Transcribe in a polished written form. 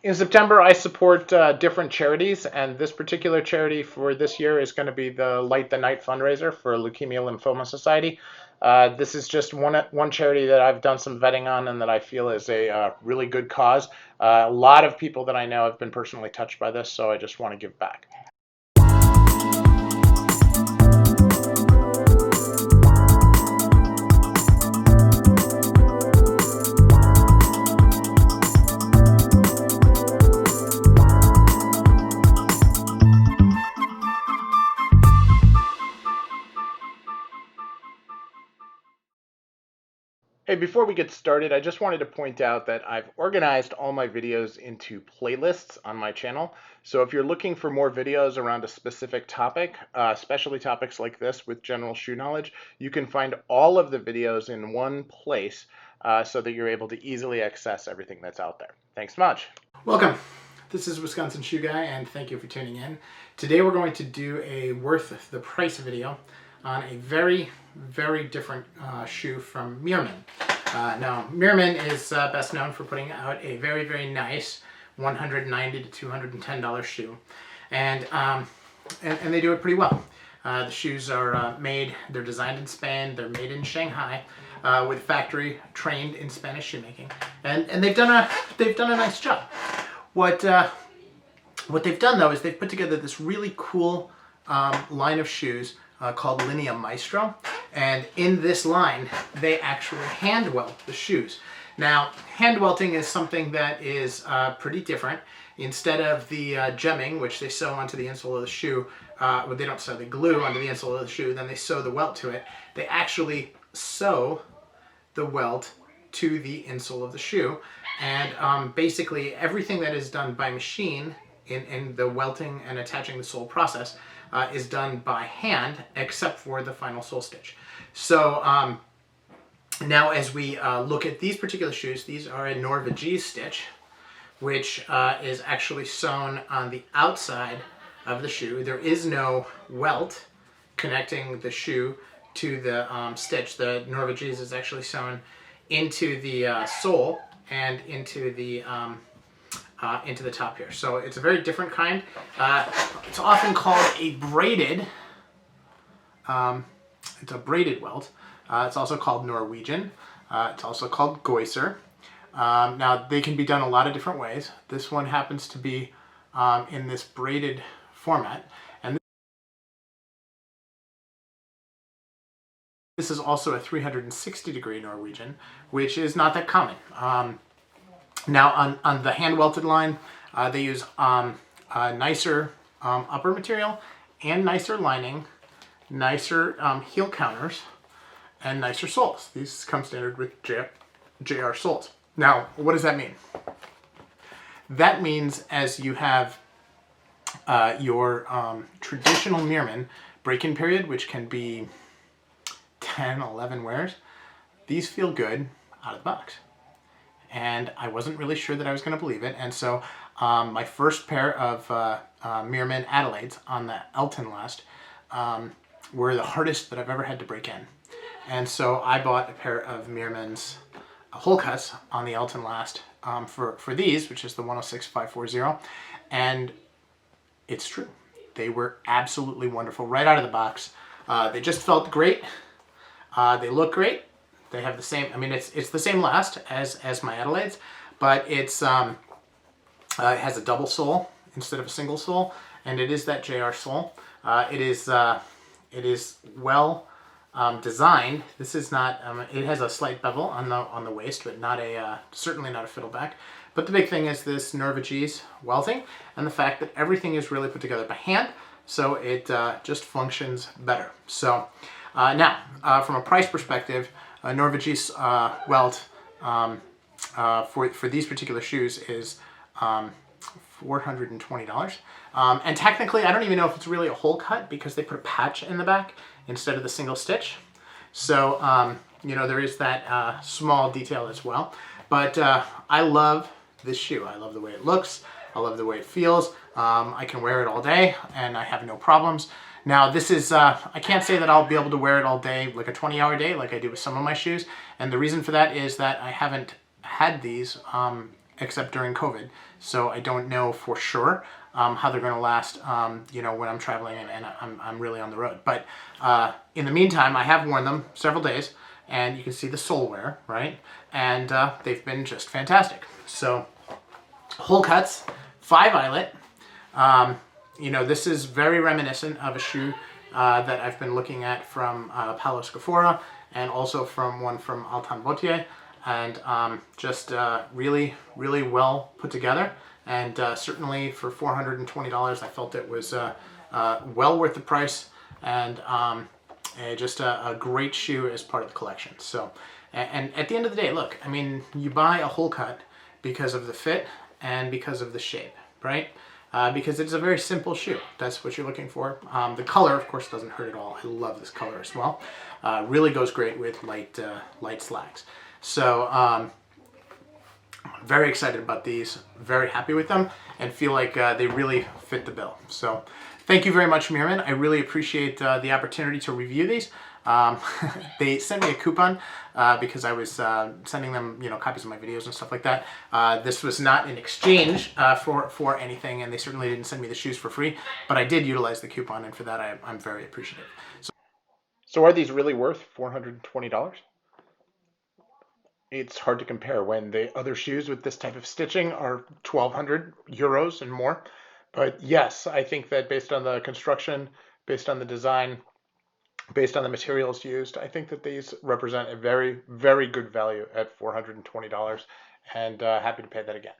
In September, I support different charities, and this particular charity for this year is going to be the Light the Night fundraiser for Leukemia Lymphoma Society. This is just one charity that I've done some vetting on and that I feel is a really good cause. A lot of people that I know have been personally touched by this, so I just want to give back. Hey, before we get started, I just wanted to point out that I've organized all my videos into playlists on my channel. So if you're looking for more videos around a specific topic, especially topics like this with general shoe knowledge, you can find all of the videos in one place so that you're able to easily access everything that's out there. Thanks much. Welcome. This is Wisconsin Shoe Guy, and thank you for tuning in. Today we're going to do a worth the price video on a very different shoe from Meermin. Now, Meermin is best known for putting out a very nice $190 to $210 shoe, and they do it pretty well. The shoes are they're designed in Spain, they're made in Shanghai, with factory trained in Spanish shoemaking, and they've done a nice job. What they've done though is they've put together this really cool line of shoes called Linea Maestro, and in this line they actually hand welt the shoes. Now, hand welting is something that is pretty different. Instead of the gemming, which they sew onto the insole of the shoe, well, they don't sew, they glue onto the insole of the shoe, then they sew the welt to it. They actually sew the welt to the insole of the shoe, and basically everything that is done by machine in the welting and attaching the sole process is done by hand, except for the final sole stitch. So now as we look at these particular shoes, these are a Norvegese stitch, which is actually sewn on the outside of the shoe. There is no welt connecting the shoe to the stitch. The Norvegese is actually sewn into the sole and into the top here. So it's a very different kind. It's often called a braided. It's a braided welt. It's also called Norwegian. It's also called Goiser. Now they can be done a lot of different ways. This one happens to be in this braided format, and this is also a 360-degree Norwegian, which is not that common. Now on the hand welted line, they use nicer upper material and nicer lining, nicer heel counters, and nicer soles. These come standard with JR soles. Now, what does that mean? That means as you have your traditional Meermin break-in period, which can be 10, 11 wears, these feel good out of the box. And I wasn't really sure that I was going to believe it, and so my first pair of Meermin Adelaides on the Elton last were the hardest that I've ever had to break in. And so I bought a pair of Meermin's hole cuts on the Elton last for these, which is the 106540, and it's true. They were absolutely wonderful right out of the box. They just felt great. They look great. They have the same, I mean, it's the same last as my Adelaides, but it's it has a double sole instead of a single sole, and it is that JR sole. It is well designed. This is not. It has a slight bevel on the waist, but not a certainly not a fiddleback. But the big thing is this Norvegese welting and the fact that everything is really put together by hand, so it just functions better. So now, from a price perspective, a Norvegese welt for these particular shoes is $420. And technically, I don't even know if it's really a hole cut because they put a patch in the back instead of the single stitch. So, you know, there is that small detail as well. But I love this shoe. I love the way it looks. I love the way it feels. I can wear it all day and I have no problems. Now this is, I can't say that I'll be able to wear it all day, like a 20-hour day, like I do with some of my shoes. And the reason for that is that I haven't had these except during COVID. So I don't know for sure how they're going to last, when I'm traveling and I'm really on the road. But in the meantime, I have worn them several days, and you can see the sole wear, right? And they've been just fantastic. So whole cuts, 5 eyelet. This is very reminiscent of a shoe that I've been looking at from Palo Scafora, and also from one from Untitled, and just really, really well put together. And certainly for $420, I felt it was well worth the price, and just a great shoe as part of the collection. So, and at the end of the day, look, I mean, you buy a whole cut because of the fit and because of the shape, right? Because it's a very simple shoe. That's what you're looking for. The color, of course, doesn't hurt at all. I love this color as well. Really goes great with light slacks. So I'm very excited about these. Very happy with them, and feel like they really fit the bill. So thank you very much, Meermin. I really appreciate the opportunity to review these. They sent me a coupon because I was sending them, copies of my videos and stuff like that. This was not in exchange for anything, and they certainly didn't send me the shoes for free. But I did utilize the coupon, and for that I'm very appreciative. So are these really worth $420? It's hard to compare when the other shoes with this type of stitching are 1,200 euros and more. But yes, I think that based on the construction, based on the design, based on the materials used, I think that these represent a very, very good value at $420, and happy to pay that again.